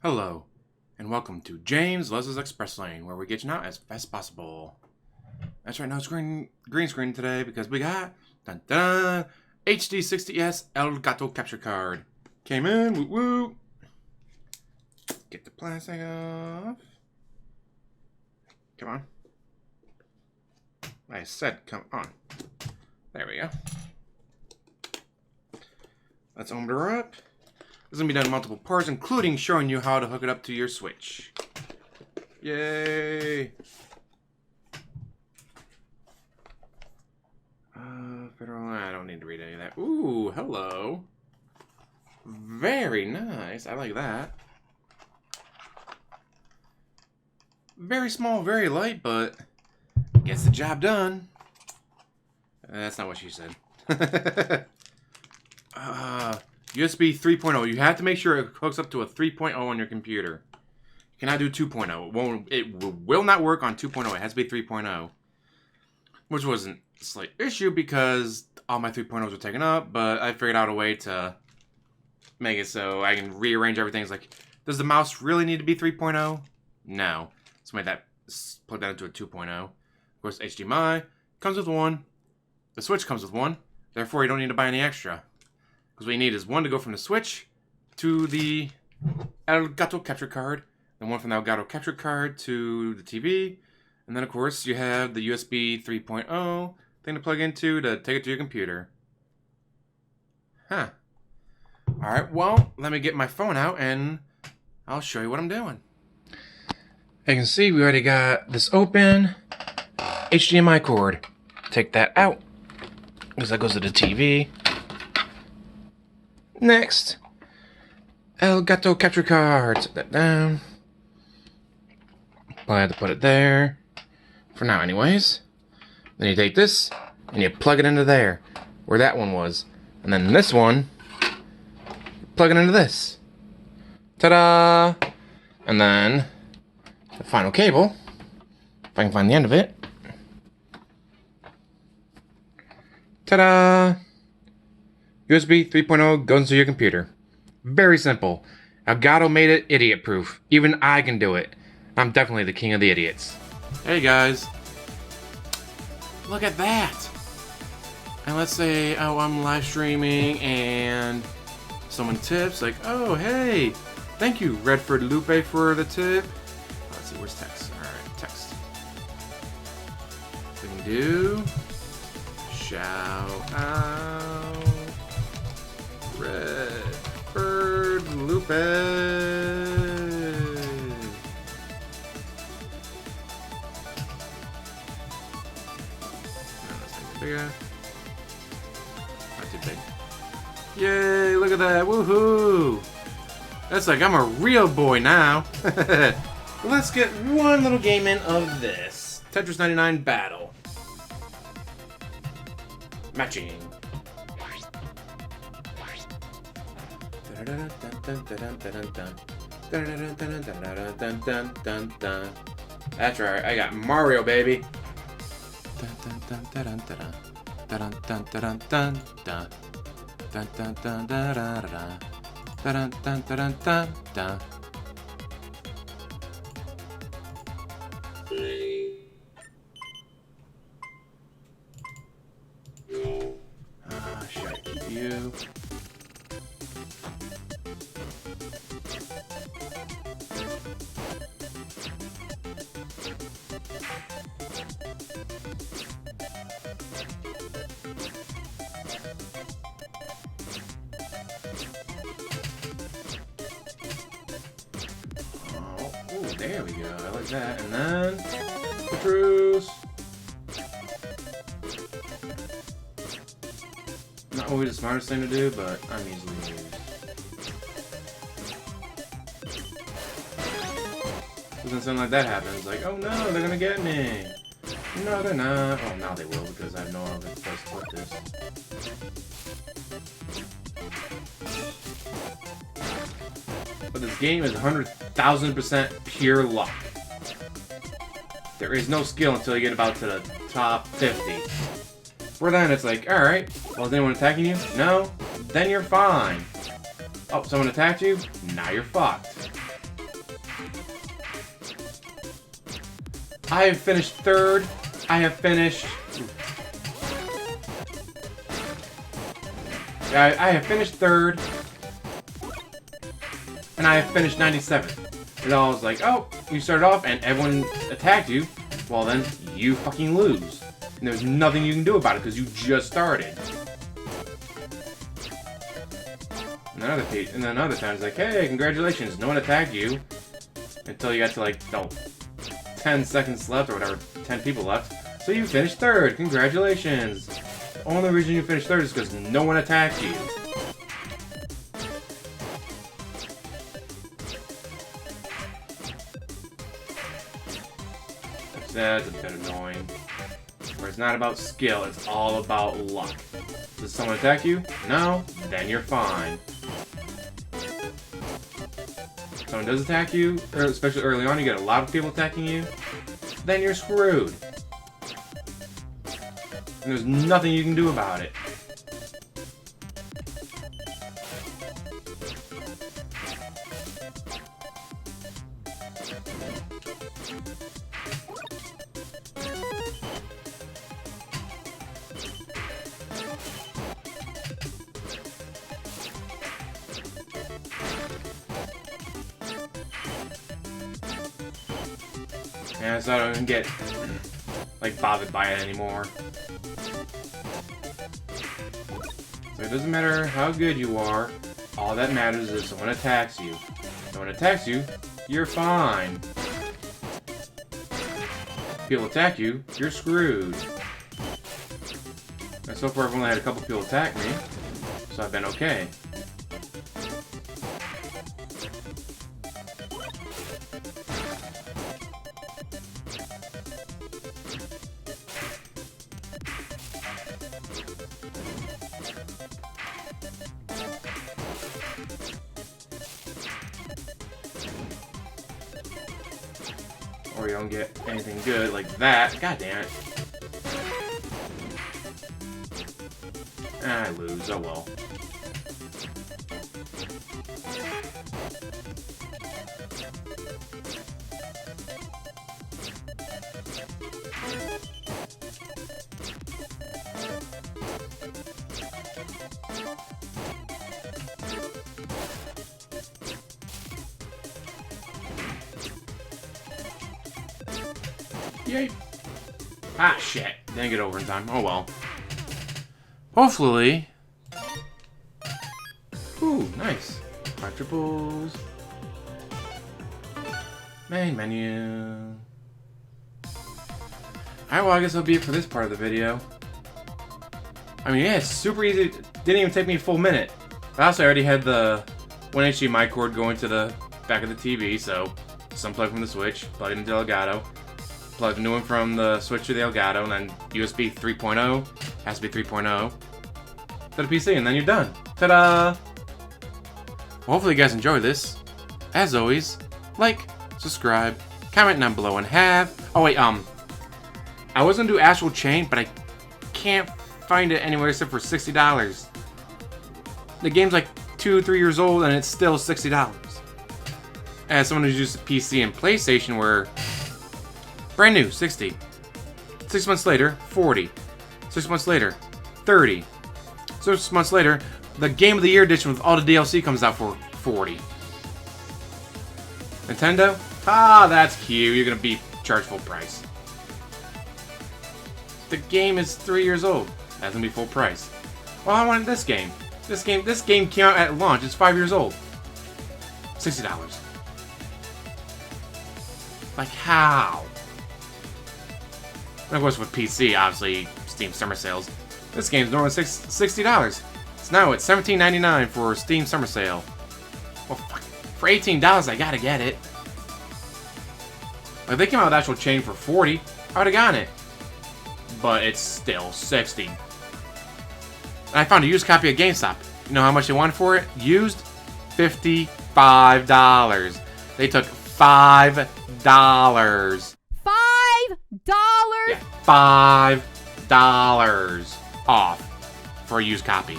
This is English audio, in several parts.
Hello, and welcome to James Les's Express Lane, where we get you out as fast as possible. That's right, no green screen today because we got dun, dun, HD 60S El Gato capture card. Came in, woo woo. Get the plastic off. Come on. I said come on. There we go. Let's open her up. This is going to be done in multiple parts, including showing you how to hook it up to your Switch. Yay! I don't need to read any of that. Ooh, hello. Very nice. I like that. Very small, very light, but gets the job done. That's not what she said. USB 3.0. You have to make sure it hooks up to a 3.0 on your computer. You cannot do 2.0. It will not work on 2.0. It has to be 3.0. Which wasn't a slight issue because all my 3.0s were taken up, but I figured out a way to make it so I can rearrange everything. It's like, does the mouse really need to be 3.0? No. So make that, plug that into a 2.0. Of course, HDMI comes with one. The Switch comes with one. Therefore, you don't need to buy any extra. Because what you need is one to go from the Switch to the Elgato capture card, then one from the Elgato capture card to the TV, and then of course you have the USB 3.0 thing to plug into to take it to your computer. Huh. Alright, well, let me get my phone out and I'll show you what I'm doing. As you can see, we already got this open. HDMI cord. Take that out, because that goes to the TV. Next, Elgato capture card. Set that down. Probably have to put it there. For now, anyways. Then you take this, and you plug it into there, where that one was. And then this one, plug it into this. Ta-da! And then, the final cable, if I can find the end of it. Ta-da! USB 3.0 goes into your computer. Very simple. Elgato made it idiot-proof. Even I can do it. I'm definitely the king of the idiots. Hey guys. Look at that. And let's say, oh, I'm live streaming and someone tips. Like, oh, hey. Thank you, Redford Lupe, for the tip. Let's see, where's text? Alright, text. We can do... Shout out... Redford Lupe. Bigger. Not too big. Yay, look at that. Woohoo! That's like I'm a real boy now. Let's get one little game in of this. Tetris 99 Battle. Matching. That's right, I got Mario, baby. Should I keep you? There we go, I like that. And then, Tetris. Not always the smartest thing to do, but I'm easily used. When something like that happens, like, oh no, they're gonna get me. No, they're not. Oh, now they will, because I have no other place to put this. But this game is 100,000% pure luck. There is no skill until you get about to the top 50. Where then it's like, alright, well, is anyone attacking you? No? Then you're fine. Oh, someone attacked you? Now you're fucked. I have finished third. I have finished... I have finished third. And I have finished 97th. It all was like, oh, you started off and everyone attacked you. Well then, you fucking lose. And there's nothing you can do about it because you just started. And then other times, like, hey, congratulations, no one attacked you. Until you got to, like, 10 seconds left or whatever, 10 people left. So you finished third, congratulations. The only reason you finished third is because no one attacked you. That's a bit annoying. Where it's not about skill, it's all about luck. Does someone attack you? No? Then you're fine. If someone does attack you, or especially early on, you get a lot of people attacking you, then you're screwed. And there's nothing you can do about it. Yeah, so I don't even get, like, bothered by it anymore. So it doesn't matter how good you are, all that matters is if someone attacks you. If someone attacks you, you're fine. If people attack you, you're screwed. And so far I've only had a couple people attack me, so I've been okay. Or you don't get anything good like that. God damn it. I lose. Oh well. Yay. Ah, shit. Didn't get over in time. Oh, well. Hopefully. Ooh, nice. 5 triples. Main menu. Alright, well, I guess that'll be it for this part of the video. I mean, yeah, it's super easy. Didn't even take me a full minute. But also, I already had the 1 HDMI cord going to the back of the TV, so some plug from the Switch, plug it into the Gato. Plug the new one from the Switch to the Elgato, and then USB 3.0, has to be 3.0, to the PC, and then you're done. Ta-da! Well, hopefully you guys enjoyed this. As always, like, subscribe, comment down below, and have... Oh wait, I was gonna do Astral Chain, but I can't find it anywhere except for $60. The game's like 2-3 years old, and it's still $60. As someone who's used a PC and PlayStation, where... Brand new, 60. 6 months later, 40. 6 months later, 30. 6 months later, the Game of the Year edition with all the DLC comes out for 40. Nintendo? Ah, that's cute. You're gonna be charged full price. The game is 3 years old. That's gonna be full price. Well, I wanted this game. This game came out at launch. It's 5 years old. $60. Like, how? And of course, with PC, obviously, Steam Summer Sales. This game's normally $60. So now it's $17.99 for Steam Summer Sale. Well, fuck. For $18, I gotta get it. Like, if they came out with Actual Chain for $40, I would've gotten it. But it's still $60. And I found a used copy at GameStop. You know how much they wanted for it? Used? $55. They took $5. $5? Yeah, $5 off for a used copy.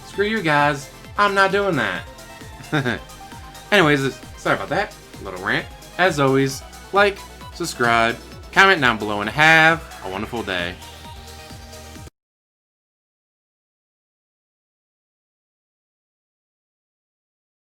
Screw you guys. I'm not doing that. Anyways, sorry about that. Little rant. As always, like, subscribe, comment down below, and have a wonderful day.